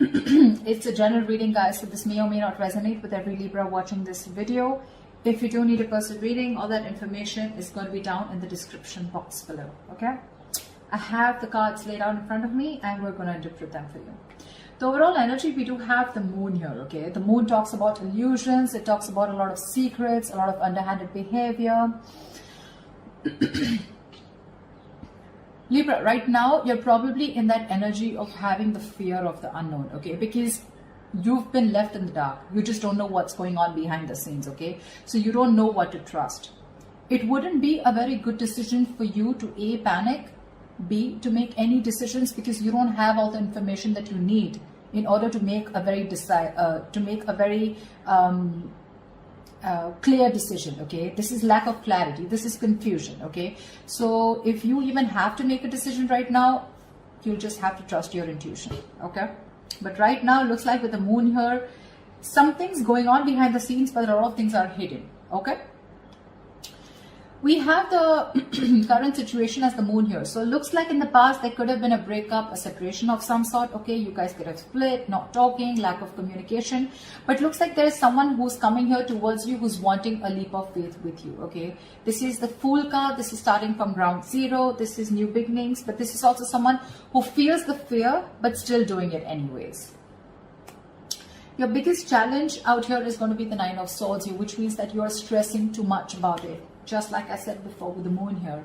It's a general reading, guys, so this may or may not resonate with every Libra watching this video. If you do need a personal reading, all that information is going to be down in the description box below. Okay, I have the cards laid out in front of me and we're going to interpret them for you. The overall energy, we do have the moon here. Okay, the moon talks about illusions, it talks about a lot of secrets, a lot of underhanded behavior. Libra, right now you're probably in that energy of having the fear of the unknown, okay, because you've been left in the dark. You just don't know what's going on behind the scenes, okay, so you don't know what to trust. It wouldn't be a very good decision for you to A, panic, B, to make any decisions, because you don't have all the information that you need in order to make a very clear decision. Okay, this is lack of clarity, this is confusion. Okay, so if you even have to make a decision right now, you'll just have to trust your intuition. Okay, but right now it looks like with the moon here, something's going on behind the scenes, but a lot of things are hidden. Okay, we have the current situation as the moon here. So it looks like in the past there could have been a breakup, a separation of some sort. Okay, you guys could have split, not talking, lack of communication. But it looks like there is someone who's coming here towards you who's wanting a leap of faith with you. Okay, this is the Fool card. This is starting from ground zero. This is new beginnings. But this is also someone who feels the fear but still doing it anyways. Your biggest challenge out here is going to be the Nine of Swords here, which means that you are stressing too much about it. Just like I said before with the moon here.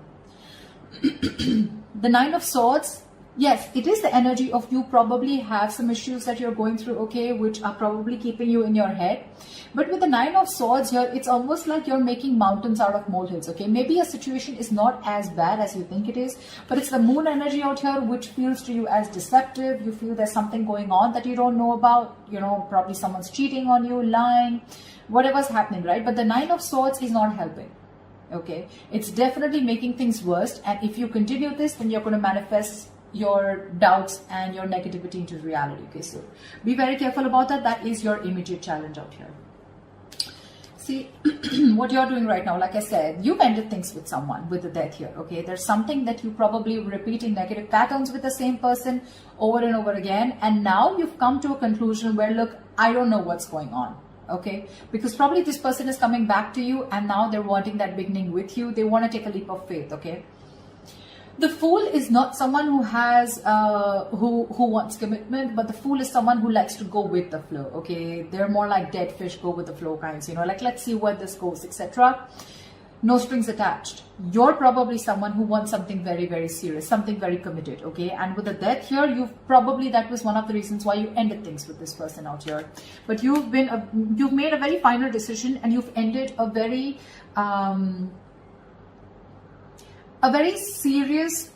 The Nine of Swords, yes, it is the energy of you probably have some issues that you're going through, okay, which are probably keeping you in your head. But with the Nine of Swords here, it's almost like you're making mountains out of molehills, okay. Maybe a situation is not as bad as you think it is, but it's the moon energy out here which feels to you as deceptive. You feel there's something going on that you don't know about, you know, probably someone's cheating on you, lying, whatever's happening, right? But the Nine of Swords is not helping. Okay, it's definitely making things worse, and if you continue this, then you're going to manifest your doubts and your negativity into reality. Okay, so be very careful about that. That is your immediate challenge out here. See, what you're doing right now, like I said, you've ended things with someone, with the Death here. Okay, there's something that you probably repeating negative patterns with the same person over and over again, and now you've come to a conclusion where, look, I don't know what's going on. Okay, because probably this person is coming back to you and now they're wanting that beginning with you. They want to take a leap of faith. Okay, the Fool is not someone who has who wants commitment, but the Fool is someone who likes to go with the flow. Okay, they're more like dead fish, go with the flow kinds, you know, like let's see where this goes, etc. No strings attached. You're probably someone who wants something very, very serious, something very committed. Okay, and with the Death here, that was one of the reasons why you ended things with this person out here. But you've made a very final decision, and you've ended a very serious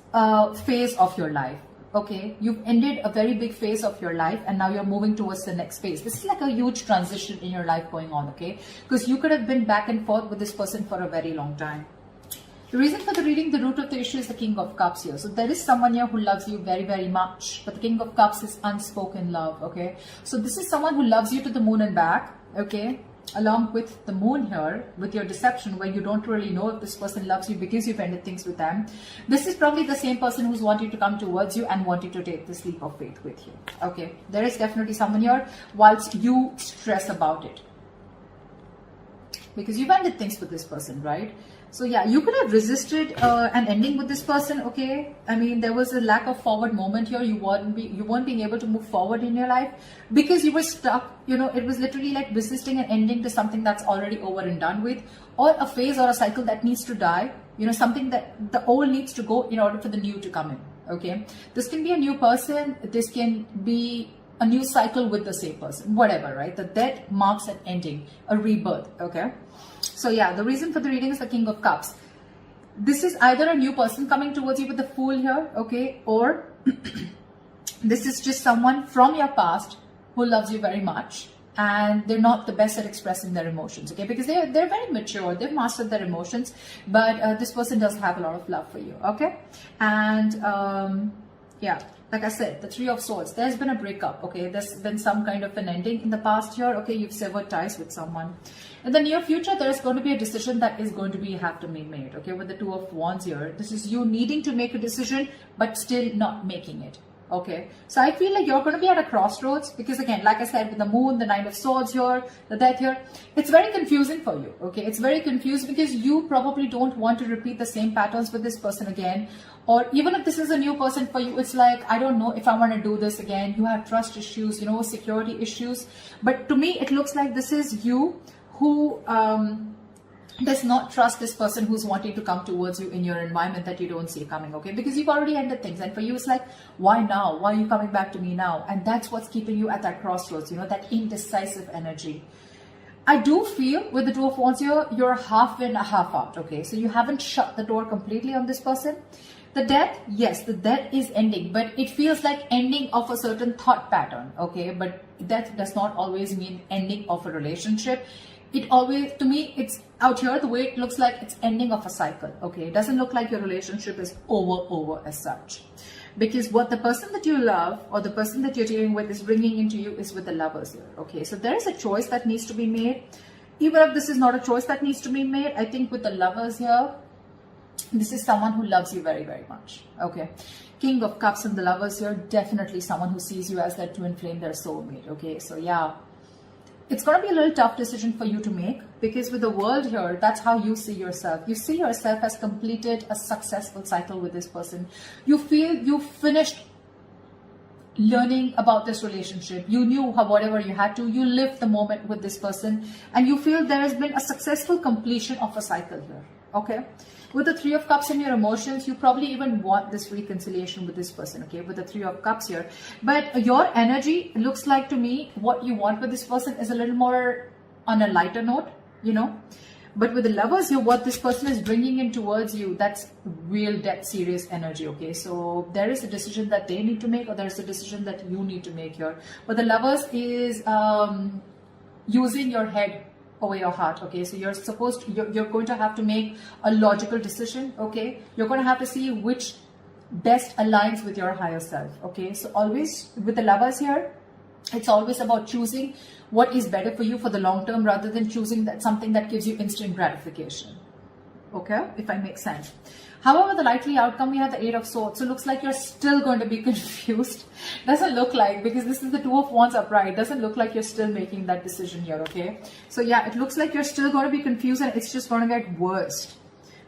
phase of your life. Okay, you've ended a very big phase of your life and now you're moving towards the next phase. This is like a huge transition in your life going on, okay, because you could have been back and forth with this person for a very long time. The reason for the reading, the root of the issue is the King of Cups here. So there is someone here who loves you very, very much, but the King of Cups is unspoken love. Okay, so this is someone who loves you to the moon and back. Okay, along with the moon here, with your deception, where you don't really know if this person loves you because you've ended things with them. This is probably the same person who's wanting to come towards you and wanting to take this leap of faith with you. Okay, there is definitely someone here whilst you stress about it, because you've ended things with this person, right? So yeah, you could have resisted an ending with this person. Okay, I mean, there was a lack of forward moment here. You weren't being able to move forward in your life because you were stuck. You know, it was literally like resisting an ending to something that's already over and done with, or a phase or a cycle that needs to die. You know, something that the old needs to go in order for the new to come in. Okay, this can be a new person. This can be a new cycle with the same person, whatever, right? The Death marks an ending, a rebirth. Okay, so yeah, the reason for the reading is the King of Cups. This is either a new person coming towards you with the Fool here, okay, or this is just someone from your past who loves you very much and they're not the best at expressing their emotions, okay, because they're very mature, they've mastered their emotions, but this person does have a lot of love for you. Okay, and yeah, like I said, the Three of Swords, there's been a breakup. Okay, there's been some kind of an ending in the past year. Okay, you've severed ties with someone. In the near future, there's going to be a decision that is going to have to be made. Okay, with the Two of Wands here, this is you needing to make a decision but still not making it. Okay, so I feel like you're going to be at a crossroads because, again, like I said, with the moon, the Nine of Swords here, the Death here, it's very confusing for you. Okay, it's very confused because you probably don't want to repeat the same patterns with this person again. Or even if this is a new person for you, it's like, I don't know if I want to do this again. You have trust issues, you know, security issues. But to me, it looks like this is you who does not trust this person who's wanting to come towards you in your environment that you don't see coming, okay? Because you've already ended things. And for you, it's like, why now? Why are you coming back to me now? And that's what's keeping you at that crossroads, you know, that indecisive energy. I do feel with the Two of Wands here, you're half in, half out, okay? So you haven't shut the door completely on this person. The Death, yes, the Death is ending, but it feels like ending of a certain thought pattern, okay? But Death does not always mean ending of a relationship. It always, to me, it's out here, the way it looks like it's ending of a cycle, okay? It doesn't look like your relationship is over as such. Because what the person that you love or the person that you're dealing with is bringing into you is with the Lovers here, okay? So there is a choice that needs to be made. Even if this is not a choice that needs to be made, I think with the Lovers here, this is someone who loves you very much, okay? King of Cups and the Lovers here, definitely someone who sees you as their twin flame, their soulmate, okay? So yeah, it's going to be a little tough decision for you to make because with the World here, that's how you see yourself. You see yourself as completed a successful cycle with this person. You feel you finished learning about this relationship. You knew how whatever you had to. You lived the moment with this person and you feel there has been a successful completion of a cycle here. Okay. With the Three of Cups and your emotions, you probably even want this reconciliation with this person, okay, with the Three of Cups here. But your energy looks like to me, what you want with this person is a little more on a lighter note, you know. But with the Lovers here, what this person is bringing in towards you, that's real dead serious energy, okay. So there is a decision that they need to make or there is a decision that you need to make here. But the Lovers is using your head over your heart, okay? So you're going to have to make a logical decision, okay? You're going to have to see which best aligns with your higher self, okay? So always with the Lovers here, it's always about choosing what is better for you for the long term rather than choosing something that gives you instant gratification, okay? If I make sense. However, the likely outcome, we have the Eight of Swords. So it looks like you're still going to be confused. Doesn't look like, because this is the Two of Wands upright. Doesn't look like you're still making that decision here, okay? So yeah, it looks like you're still going to be confused and it's just going to get worse.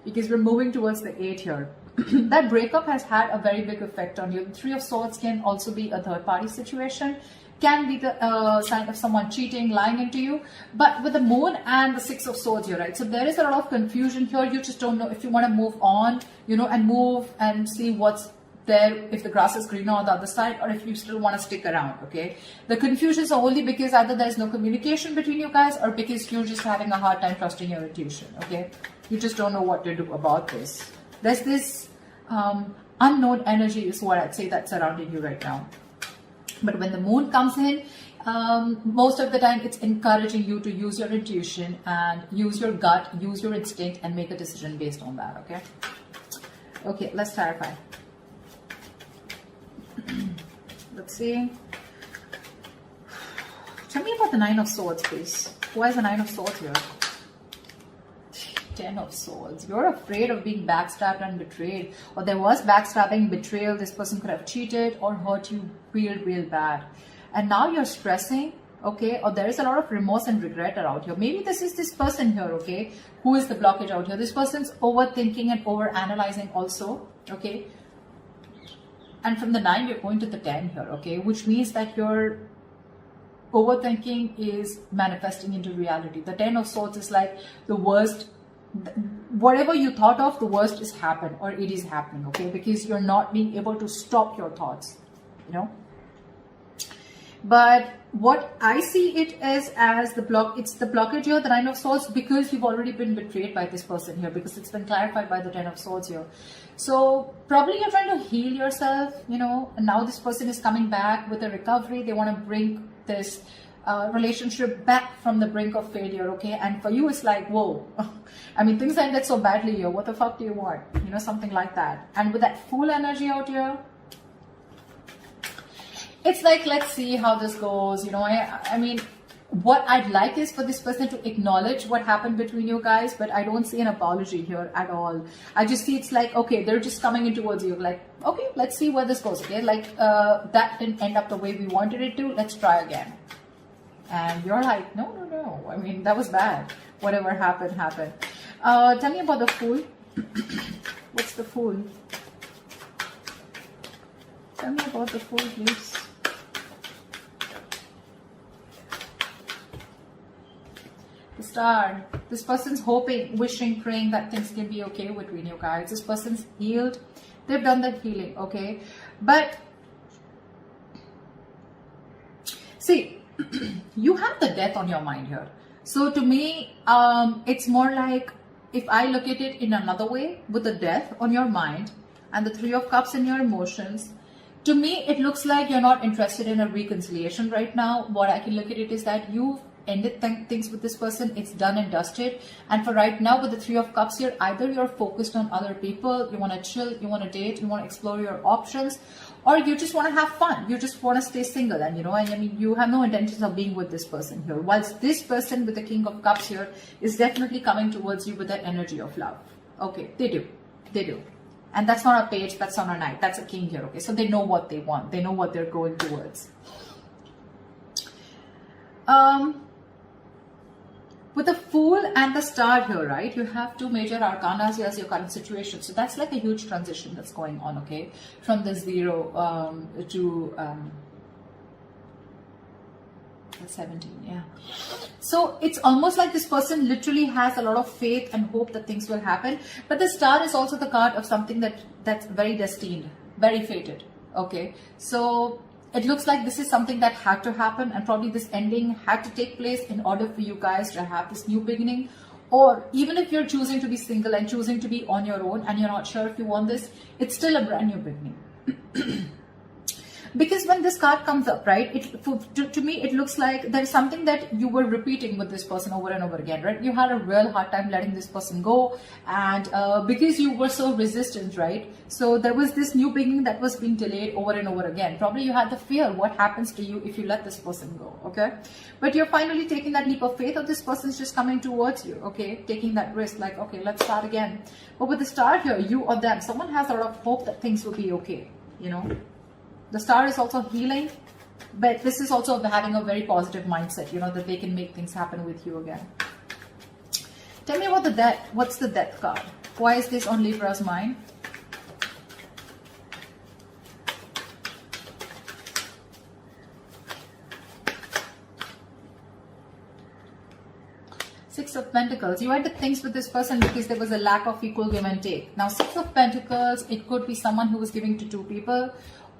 Because we're moving towards the 8 here. That breakup has had a very big effect on you. The Three of Swords can also be a third party situation. Can be the sign of someone cheating, lying into you. But with the Moon and the Six of Swords here, right? So there is a lot of confusion here. You just don't know if you want to move on, you know, and move and see what's there, if the grass is greener on the other side, or if you still want to stick around, okay? The confusion is only because either there's no communication between you guys or because you're just having a hard time trusting your intuition, okay? You just don't know what to do about this. There's this unknown energy is what I'd say that's surrounding you right now. But when the Moon comes in, most of the time it's encouraging you to use your intuition and use your gut, use your instinct and make a decision based on that, okay? Okay, let's clarify. Let's see. Tell me about the Nine of Swords, please. Why is the Nine of Swords here? 10 of Swords. You're afraid of being backstabbed and betrayed. Or there was backstabbing, betrayal. This person could have cheated or hurt you real bad. And now you're stressing, okay? Or there is a lot of remorse and regret around here. Maybe this is this person here, okay? Who is the blockage out here? This person's overthinking and overanalyzing also, okay? And from the 9, you're going to the 10 here, okay? Which means that your overthinking is manifesting into reality. The 10 of Swords is like the worst. Whatever you thought of, the worst is happened or it is happening, okay? Because you're not being able to stop your thoughts, you know? But what I see it as the it's the blockage here, the Nine of Swords, because you've already been betrayed by this person here, because it's been clarified by the 10 of Swords here. So probably you're trying to heal yourself, you know, and now this person is coming back with a recovery. They want to bring this relationship back from the brink of failure, okay? And for you, it's like, whoa, I mean, things ended so badly here. What the fuck do you want? You know, something like that. And with that Fool energy out here, it's like, let's see how this goes. You know, I mean, what I'd like is for this person to acknowledge what happened between you guys, but I don't see an apology here at all. I just see it's like, okay, they're just coming in towards you, like, okay, let's see where this goes, okay? Like, that didn't end up the way we wanted it to, let's try again. And you're like, no, no, no, I mean, that was bad. Whatever happened, happened. Tell me about the Fool. What's the Fool? Tell me about the Fool, please. The Star. This person's hoping, wishing, praying that things can be okay between you guys. This person's healed. They've done that healing, okay? But see, you have the Death on your mind here. So to me, it's more like, if I look at it in another way, with the Death on your mind and the Three of Cups in your emotions, to me, it looks like you're not interested in a reconciliation right now. What I can look at it is that you've ended things with this person. It's done and dusted. And for right now, with the Three of Cups here, either you're focused on other people, you want to chill, you want to date, you want to explore your options, or you just want to have fun. You just want to stay single, and I mean, you have no intentions of being with this person here. Whilst this person with the King of Cups here is definitely coming towards you with that energy of love. Okay, they do. They do. And that's not a page, that's not a knight, that's a king here, okay? So they know what they want. They know what they're going towards. With the Fool and the Star here, right? You have two major arcanas as your current situation. So that's like a huge transition that's going on, okay? From the 0 to 17, yeah. So it's almost like this person literally has a lot of faith and hope that things will happen. But the Star is also the card of something that's very destined, very fated, okay? So it looks like this is something that had to happen, and probably this ending had to take place in order for you guys to have this new beginning. Or even if you're choosing to be single and choosing to be on your own and you're not sure if you want this, it's still a brand new beginning. Because when this card comes up, right, to me, it looks like there's something that you were repeating with this person over and over again, right? You had a real hard time letting this person go, and because you were so resistant, right? So there was this new beginning that was being delayed over and over again. Probably you had the fear, what happens to you if you let this person go, okay? But you're finally taking that leap of faith, or this person's just coming towards you, okay? Taking that risk, like, okay, let's start again. But with the Star here, you or them, someone has a lot of hope that things will be okay, The Star is also healing, but this is also having a very positive mindset, that they can make things happen with you again. Tell me about the Death. What's the Death card? Why is this on Libra's mind? Six of Pentacles. You ended things with this person because there was a lack of equal give and take. Now, Six of Pentacles, it could be someone who was giving to two people.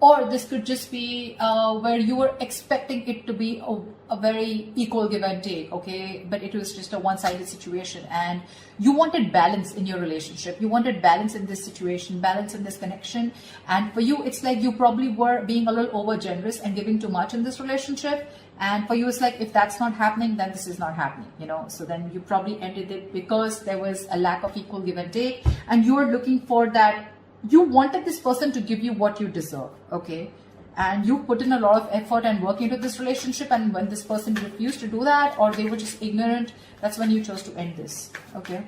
Or this could just be where you were expecting it to be a very equal give and take, okay? But it was just a one-sided situation, and you wanted balance in your relationship. You wanted balance in this situation, balance in this connection. And for you, it's like you probably were being a little over-generous and giving too much in this relationship. And for you, it's like, if that's not happening, then this is not happening, So then you probably ended it because there was a lack of equal give and take. And you were looking for that. You wanted this person to give you what you deserve, okay? And you put in a lot of effort and work into this relationship, and when this person refused to do that, or they were just ignorant, that's when you chose to end this, okay?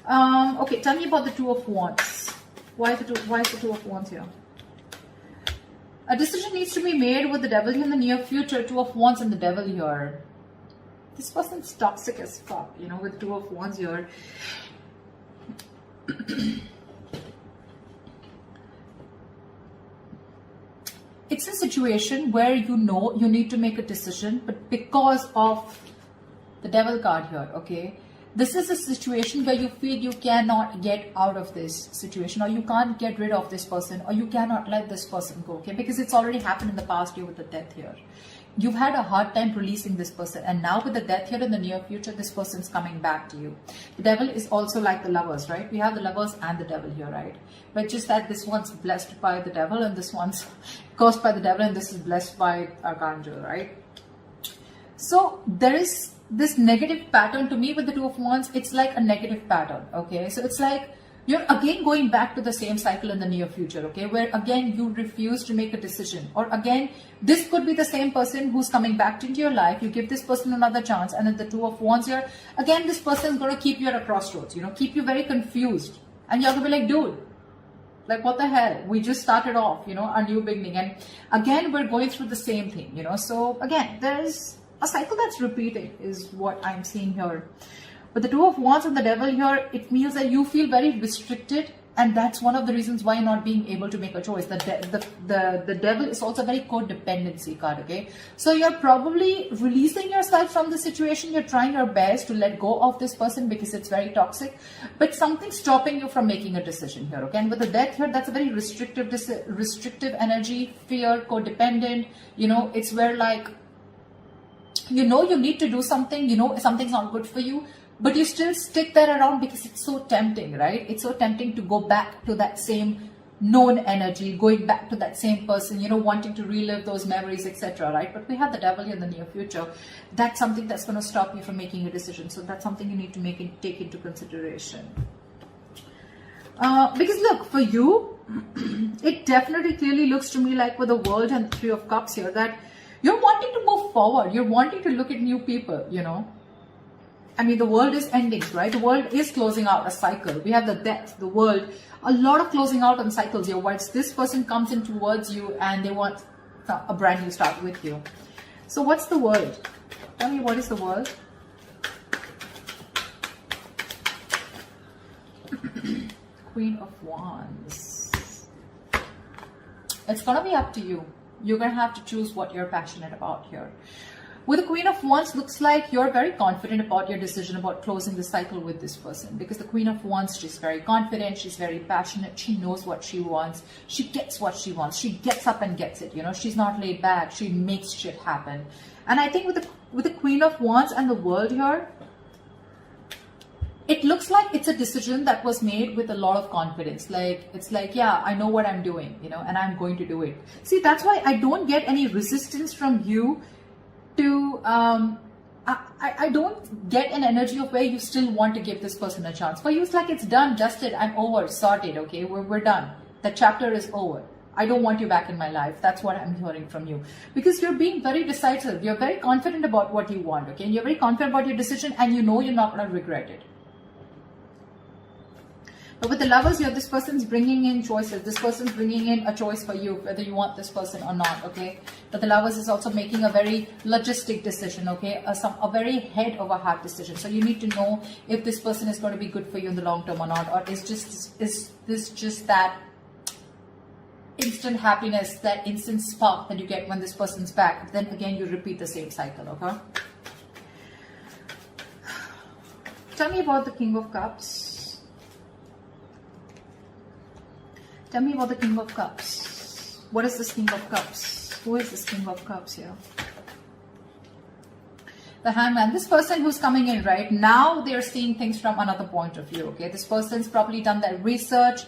Okay, tell me about the Two of Wands. Why is the Two of Wands here? A decision needs to be made with the Devil in the near future. Two of Wands and the Devil here. This person's toxic as fuck, with Two of Wands here. It's a situation where you need to make a decision, but because of the Devil card here, okay, this is a situation where you feel you cannot get out of this situation, or you can't get rid of this person, or you cannot let this person go, okay, because it's already happened in the past year with the Death here. You've had a hard time releasing this person, and now with the Death here in the near future, this person's coming back to you. The Devil is also like the Lovers, right? We have the Lovers and the Devil here, right? But just that this one's blessed by the Devil, and this one's cursed by the Devil, and this is blessed by Archangel, right? So there is this negative pattern to me with the Two of Wands. It's like a negative pattern, okay? So it's like you're again going back to the same cycle in the near future, okay, where again you refuse to make a decision, or again this could be the same person who's coming back into your life. You give this person another chance, and then the Two of Wands here, again this person is going to keep you at a crossroads, you know, keep you very confused, and you're going to be like, dude, like what the hell, we just started off, you know, our new beginning, and again we're going through the same thing, you know. So again, there's a cycle that's repeating is what I'm seeing here. But the Two of Wands and the Devil here, it means that you feel very restricted, and that's one of the reasons why you're not being able to make a choice. The Devil is also a very codependency card, okay? So you're probably releasing yourself from the situation. You're trying your best to let go of this person because it's very toxic, but something's stopping you from making a decision here, okay? And with the Death here, that's a very restrictive energy, fear, codependent, you know, it's where like, you know, you need to do something, you know, something's not good for you, but you still stick there around because it's so tempting, right? It's so tempting to go back to that same known energy, going back to that same person, you know, wanting to relive those memories, etc., right? But we have the Devil in the near future. That's something that's going to stop you from making a decision. So that's something you need to take into consideration. Because look, for you, it definitely clearly looks to me like with the World and Three of Cups here that you're wanting to move forward. You're wanting to look at new people, you know. I mean, the world is ending, right? The world is closing out a cycle. We have the Death, the World, a lot of closing out on cycles here. Once this person comes in towards you and they want a brand new start with you. So what's the World? Tell me, what is the World? Queen of Wands. It's going to be up to you. You're going to have to choose what you're passionate about here. With the Queen of Wands, looks like you're very confident about your decision about closing the cycle with this person. Because the Queen of Wands, she's very confident, she's very passionate, she knows what she wants, she gets what she wants, she gets up and gets it, you know, she's not laid back, she makes shit happen. And I think with the Queen of Wands and the World here, it looks like it's a decision that was made with a lot of confidence. Like, it's like, yeah, I know what I'm doing, you know, and I'm going to do it. See, that's why I don't get any resistance from you to, I don't get an energy of where you still want to give this person a chance. For you, it's like it's done, dusted, I'm over, sorted, okay, we're done. The chapter is over. I don't want you back in my life. That's what I'm hearing from you. Because you're being very decisive. You're very confident about what you want, okay? And you're very confident about your decision, and you know you're not going to regret it. But with the Lovers here, this person's bringing in choices. This person's bringing in a choice for you, whether you want this person or not, okay? But the Lovers is also making a very logistic decision, okay? A very head over heart decision. So you need to know if this person is going to be good for you in the long term or not. Or is this just that instant happiness, that instant spark that you get when this person's back? Then again, you repeat the same cycle, okay? Tell me about the King of Cups. Tell me about the King of Cups. What is this King of Cups? Who is this King of Cups here? The Hangman. This person who's coming in right now, they're seeing things from another point of view, okay? This person's probably done their research.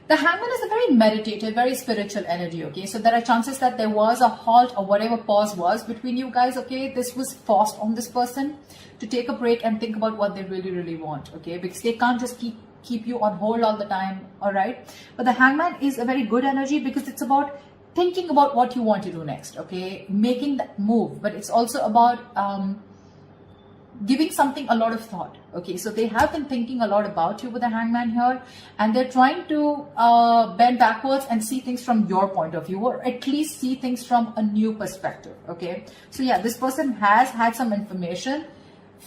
The Hangman is a very meditative, very spiritual energy, okay? So there are chances that there was a halt or whatever pause was between you guys, okay? This was forced on this person to take a break and think about what they really, really want, okay? Because they can't just keep you on hold all the time, all right? But the Hangman is a very good energy because it's about thinking about what you want to do next, okay? Making that move. But it's also about giving something a lot of thought, okay? So they have been thinking a lot about you with the Hangman here, and they're trying to bend backwards and see things from your point of view, or at least see things from a new perspective, okay? So yeah, this person has had some information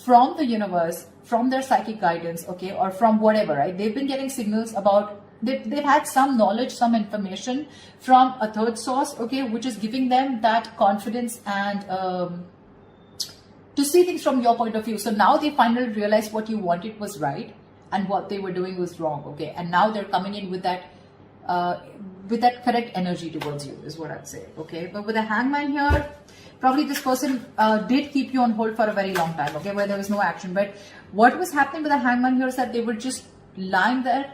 from the universe, from their psychic guidance, okay, or from whatever, right? They've been getting signals about, they've had some knowledge, some information from a third source, okay, which is giving them that confidence and to see things from your point of view. So now they finally realize what you wanted was right and what they were doing was wrong, okay? And now they're coming in with that correct energy towards you, is what I'd say, okay? But with the Hangman here, probably this person did keep you on hold for a very long time, okay, where there was no action. But what was happening with the Hangman here is that they were just lying there,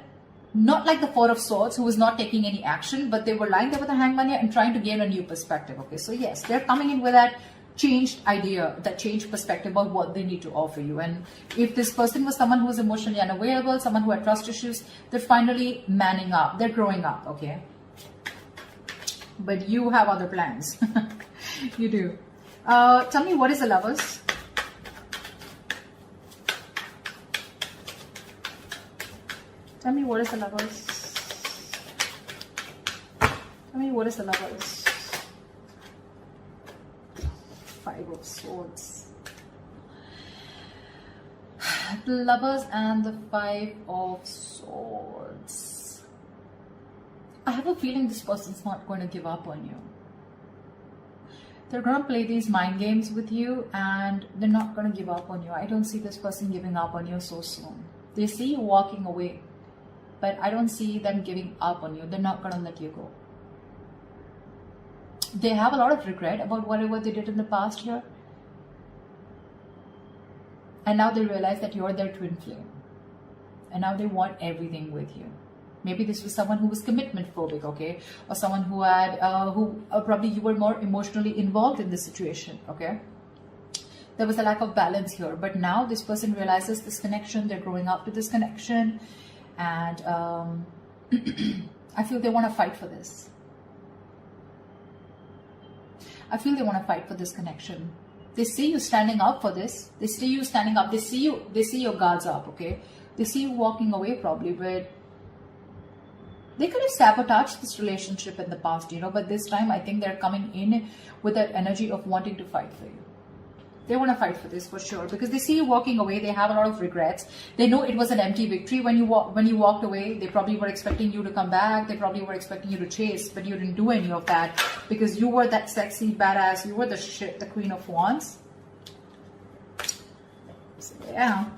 not like the Four of Swords, who was not taking any action, but they were lying there with the Hangman here and trying to gain a new perspective, okay? So yes, they're coming in with that changed idea, that changed perspective about what they need to offer you. And if this person was someone who was emotionally unavailable, someone who had trust issues, they're finally manning up, they're growing up, okay? But you have other plans. You do. Tell me, what is the Lovers? Tell me, what is the Lovers? Tell me, what is the Lovers? 5 of Swords. The Lovers and the 5 of Swords. I have a feeling this person's not going to give up on you. They're going to play these mind games with you and they're not going to give up on you. I don't see this person giving up on you so soon. They see you walking away, but I don't see them giving up on you. They're not going to let you go. They have a lot of regret about whatever they did in the past here. And now they realize that you're their twin flame. And now they want everything with you. Maybe this was someone who was commitment phobic, okay? Or someone who had, probably you were more emotionally involved in this situation, okay? There was a lack of balance here. But now this person realizes this connection. They're growing up to this connection. And I feel they want to fight for this. I feel they want to fight for this connection. They see you standing up for this. They see you standing up. They see your guards up, okay? They see you walking away probably, but they could have sabotaged this relationship in the past, you know, but this time I think they're coming in with that energy of wanting to fight for you. They want to fight for this for sure because they see you walking away. They have a lot of regrets. They know it was an empty victory when you walked away. They probably were expecting you to come back. They probably were expecting you to chase, but you didn't do any of that because you were that sexy badass. You were the Queen of Wands. So, yeah.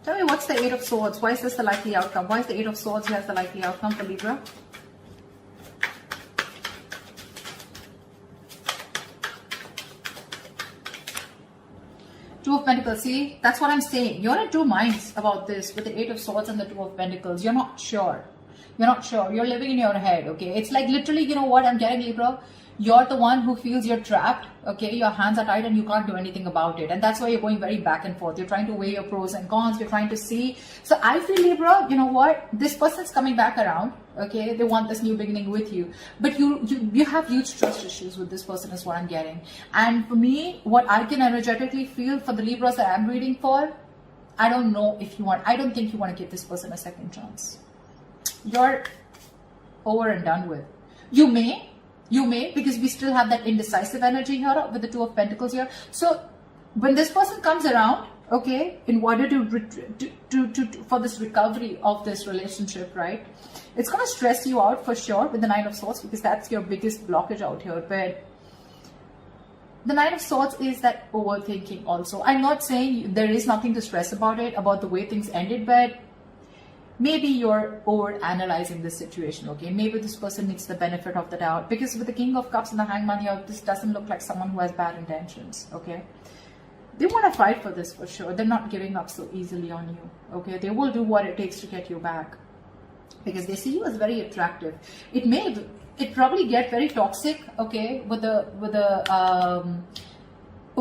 Tell me, what's the 8 of Swords? Why is this the likely outcome? Why is the 8 of Swords here the likely outcome for Libra? Two of Pentacles. See, that's what I'm saying. You're in two minds about this with the 8 of Swords and the 2 of Pentacles. You're not sure. You're not sure. You're living in your head, okay? It's like literally, you know what I'm getting, Libra? You're the one who feels you're trapped, okay? Your hands are tied and you can't do anything about it. And that's why you're going very back and forth. You're trying to weigh your pros and cons. You're trying to see. So I feel, Libra, you know what? This person's coming back around, okay? They want this new beginning with you. But you have huge trust issues with this person is what I'm getting. And for me, what I can energetically feel for the Libras that I'm reading for, I don't know if you want, I don't think you want to give this person a second chance. You're over and done with. You may, because we still have that indecisive energy here with the 2 of Pentacles here. So when this person comes around, okay, in order for this recovery of this relationship, right, it's going to stress you out for sure with the 9 of Swords because that's your biggest blockage out here. But the 9 of Swords is that overthinking also. I'm not saying there is nothing to stress about it, about the way things ended, but maybe you're over analyzing this situation, okay? Maybe this person needs the benefit of the doubt because with the King of Cups and the Hangman here, this doesn't look like someone who has bad intentions, okay? They want to fight for this for sure. They're not giving up so easily on you, okay? They will do what it takes to get you back because they see you as very attractive. It probably get very toxic, okay? With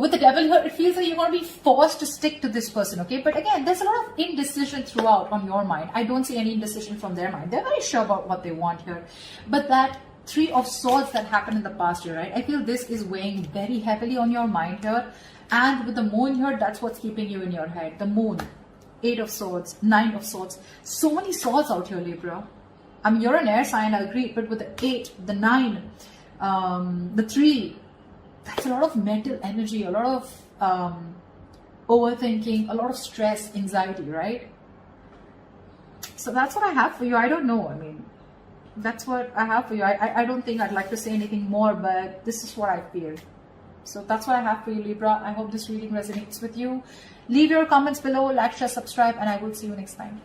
the Devil here, it feels like you're going to be forced to stick to this person, okay? But again, there's a lot of indecision throughout on your mind. I don't see any indecision from their mind. They're very sure about what they want here. But that 3 of Swords that happened in the past year, right? I feel this is weighing very heavily on your mind here. And with the Moon here, that's what's keeping you in your head. The Moon, 8 of Swords, 9 of Swords. So many swords out here, Libra. I mean, you're an air sign, I agree. But with the 8, the 9, the 3... that's a lot of mental energy, a lot of overthinking, a lot of stress, anxiety, right? So that's what I have for you. I don't know. I mean, that's what I have for you. I don't think I'd like to say anything more, but this is what I feel. So that's what I have for you, Libra. I hope this reading resonates with you. Leave your comments below, like, share, subscribe, and I will see you next time.